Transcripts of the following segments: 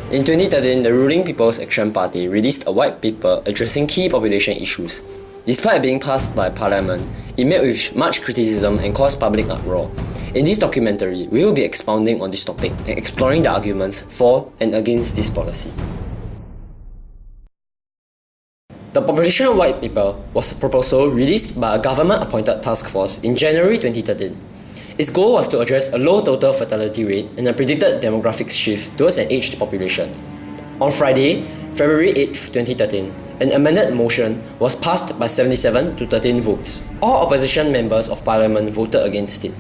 In 2013, the ruling People's Action Party released a white paper addressing key population issues. Despite being passed by Parliament, it met with much criticism and caused public uproar. In this documentary, we will be expounding on this topic and exploring the arguments for and against this policy. The Population White Paper was a proposal released by a government-appointed task force in January 2013. Its goal was to address a low total fertility rate and a predicted demographic shift towards an aged population. On Friday, February 8, 2013, an amended motion was passed by 77 to 13 votes. All opposition members of parliament voted against it.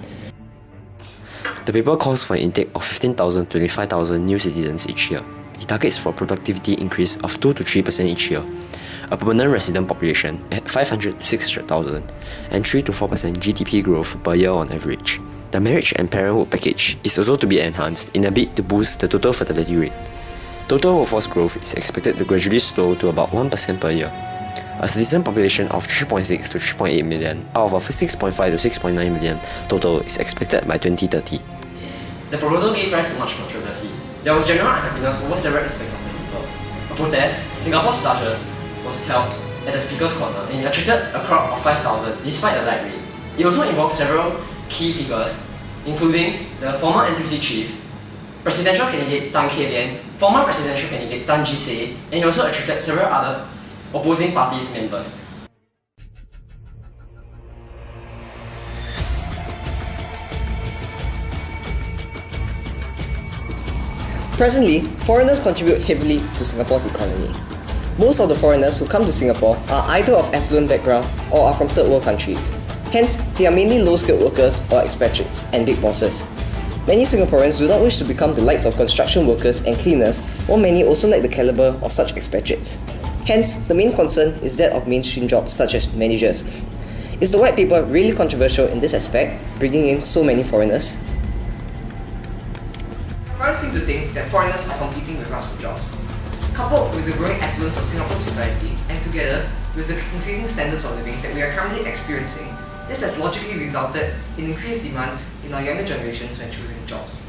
The paper calls for an intake of 15,000 to 25,000 new citizens each year. It targets for a productivity increase of 2 to 3% each year, a permanent resident population at 500 to 600,000, and 3 to 4% GDP growth per year on average. The marriage and parenthood package is also to be enhanced in a bid to boost the total fertility rate. Total workforce growth is expected to gradually slow to about 1% per year. A citizen population of 3.6 to 3.8 million out of a 6.5 to 6.9 million total is expected by 2030. The proposal gave rise to much controversy. There was general unhappiness over several aspects of the paper. A protest, Singapore's largest, was held at the Speaker's Corner and it attracted a crowd of 5,000 despite the light rain. It also involved several key figures, including the former NTUC chief, presidential candidate Tan Kee Lian, former presidential candidate Tan Ji Se, and it also attracted several other opposing parties' members. Presently, foreigners contribute heavily to Singapore's economy. Most of the foreigners who come to Singapore are either of affluent background or are from third world countries. Hence, they are mainly low-skilled workers or expatriates and big bosses. Many Singaporeans do not wish to become the likes of construction workers and cleaners, while many also lack the caliber of such expatriates. Hence, the main concern is that of mainstream jobs such as managers. Is the white paper really controversial in this aspect, bringing in so many foreigners? Foreigners seem to think that foreigners are competing with us for jobs. Coupled with the growing affluence of Singapore's society, and together with the increasing standards of living that we are currently experiencing, this has logically resulted in increased demands in our younger generations when choosing jobs.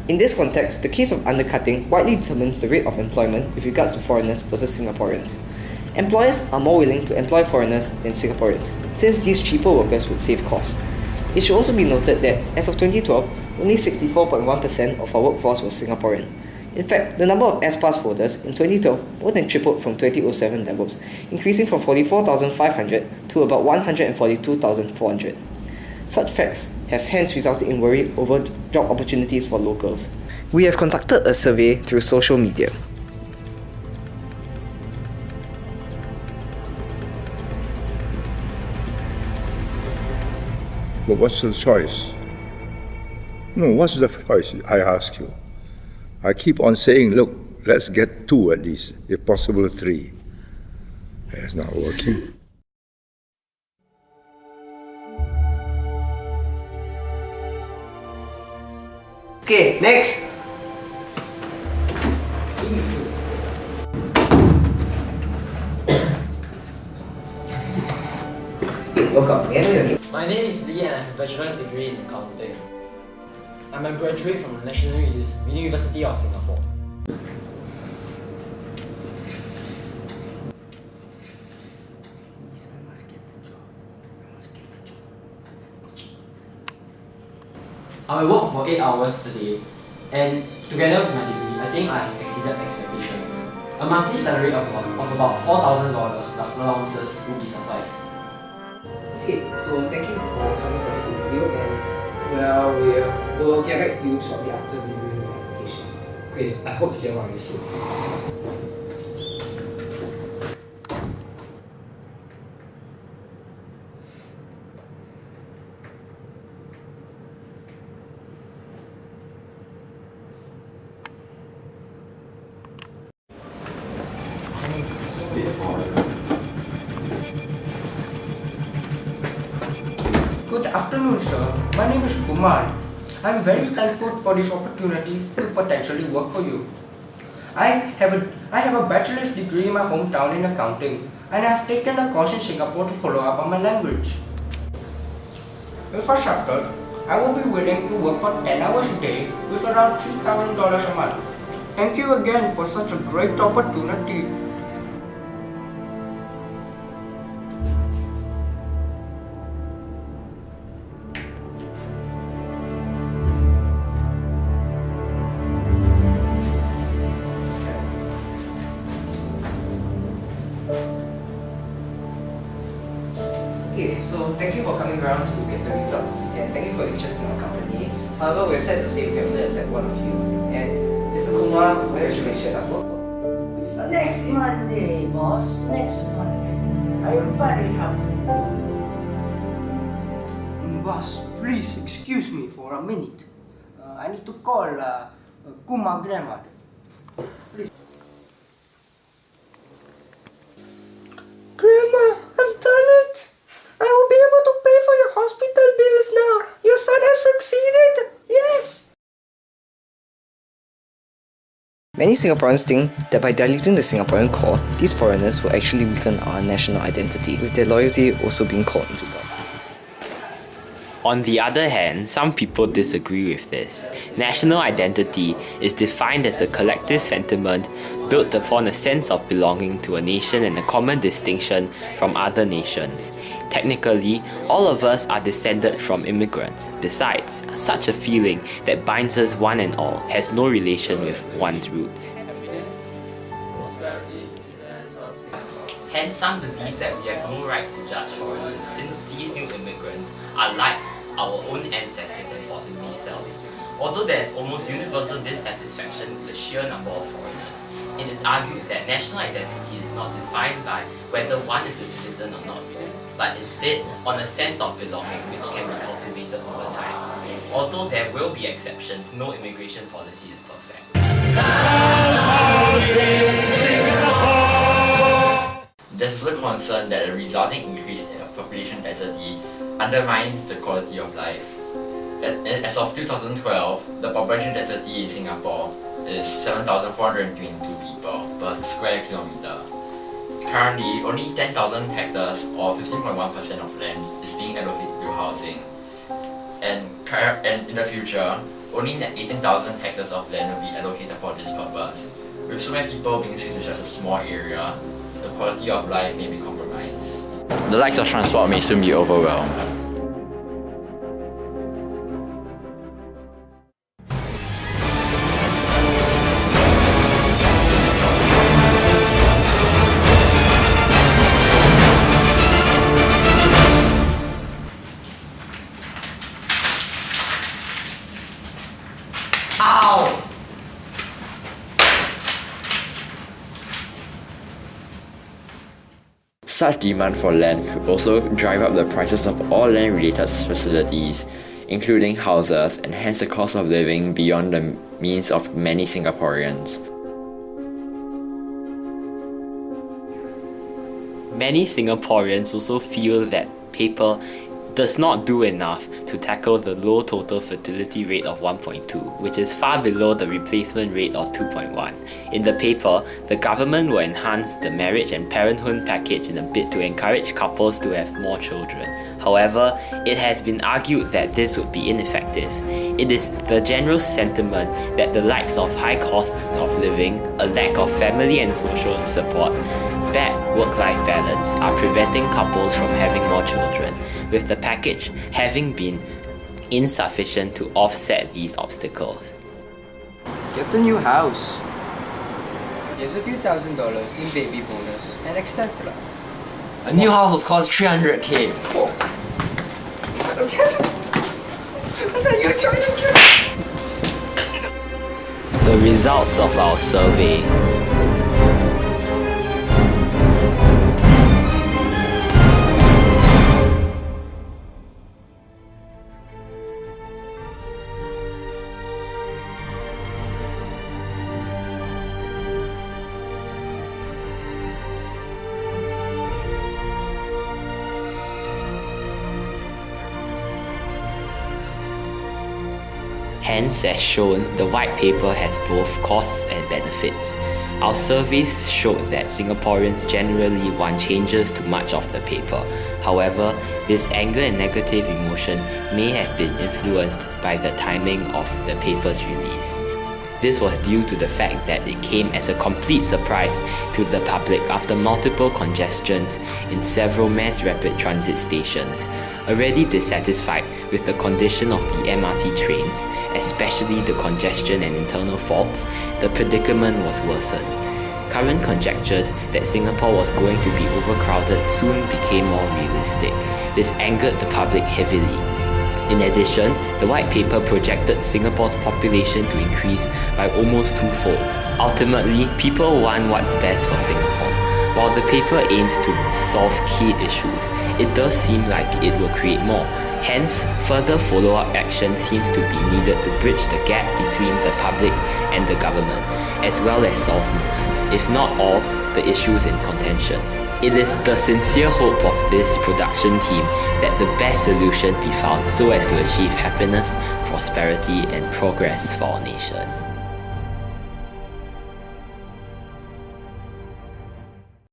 In this context, the case of undercutting widely determines the rate of employment with regards to foreigners versus Singaporeans. Employers are more willing to employ foreigners than Singaporeans, since these cheaper workers would save costs. It should also be noted that, as of 2012, only 64.1% of our workforce was Singaporean. In fact, the number of S-Pass holders in 2012 more than tripled from 2007 levels, increasing from 44,500 to about 142,400. Such facts have hence resulted in worry over job opportunities for locals. We have conducted a survey through social media. But what's the choice? No, what's the choice, I ask you? I keep on saying, look, let's get 2 at least, if possible 3. It's not working. Okay, next! Welcome. May I know your name? My name is Lee and I have a bachelor's degree in accounting. I'm a graduate from the National University of Singapore. I work for 8 hours a day, and together with my degree, I think I have exceeded expectations. A monthly salary of about $4,000 plus allowances will be suffice. Okay, so thank you for coming for this interview, and we'll get back to you shortly after reviewing your application. Okay, I hope to hear from you soon. Good afternoon, sir. My name is Kumar. I am very thankful for this opportunity to potentially work for you. I have a bachelor's degree in my hometown in accounting, and I have taken a course in Singapore to follow up on my language. If accepted, I will be willing to work for 10 hours a day with around $3,000 a month. Thank you again for such a great opportunity. Okay, so thank you for coming around to get the results and thank you for your interest in our company. However, we're sad to say we can only accept one of you. And Mr. Kumar, where should we start work? Next Monday, boss. Next Monday. I am very happy. Boss, please excuse me for a minute. I need to call Kuma grandmother. Grandma, I've done it! I will be able to pay for your hospital bills now. Your son has succeeded. Yes. Many Singaporeans think that by diluting the Singaporean core, these foreigners will actually weaken our national identity, with their loyalty also being called into doubt. On the other hand, some people disagree with this. National identity is defined as a collective sentiment built upon a sense of belonging to a nation and a common distinction from other nations. Technically, all of us are descended from immigrants. Besides, such a feeling that binds us one and all has no relation with one's roots. Hence, some believe that we have no right to judge foreigners since these new immigrants are like our own ancestors and possibly selves. Although there is almost universal dissatisfaction with the sheer number of foreigners, it is argued that national identity is not defined by whether one is a citizen or not, but instead on a sense of belonging which can be cultivated over time. Although there will be exceptions, no immigration policy is perfect. There's also concern that the resulting increase in population density undermines the quality of life. As of 2012, the population density in Singapore is 7,422 people per square kilometer. Currently, only 10,000 hectares or 15.1% of land is being allocated to housing. And in the future, only 18,000 hectares of land will be allocated for this purpose. With so many people being squeezed into such a small area, the quality of life may be compromised. The likes of transport may soon be overwhelmed. Such demand for land could also drive up the prices of all land-related facilities, including houses, and hence the cost of living beyond the means of many Singaporeans. Many Singaporeans also feel that paper does not do enough to tackle the low total fertility rate of 1.2, which is far below the replacement rate of 2.1. In the paper, the government will enhance the marriage and parenthood package in a bid to encourage couples to have more children. However, it has been argued that this would be ineffective. It is the general sentiment that the likes of high costs of living, a lack of family and social support, bad work-life balance are preventing couples from having more children, with the package having been insufficient to offset these obstacles. Get a new house. Here's a few $1,000s in baby bonus and etc. A new house will cost 300k. The results of our survey. Hence, as shown, the white paper has both costs and benefits. Our surveys showed that Singaporeans generally want changes to much of the paper. However, this anger and negative emotion may have been influenced by the timing of the paper's release. This was due to the fact that it came as a complete surprise to the public after multiple congestions in several mass rapid transit stations. Already dissatisfied with the condition of the MRT trains, especially the congestion and internal faults, the predicament was worsened. Current conjectures that Singapore was going to be overcrowded soon became more realistic. This angered the public heavily. In addition, the white paper projected Singapore's population to increase by almost twofold. Ultimately, people want what's best for Singapore. While the paper aims to solve key issues, it does seem like it will create more. Hence, further follow-up action seems to be needed to bridge the gap between the public and the government, as well as solve most, if not all, the issues in contention. It is the sincere hope of this production team that the best solution be found so as to achieve happiness, prosperity, and progress for our nation.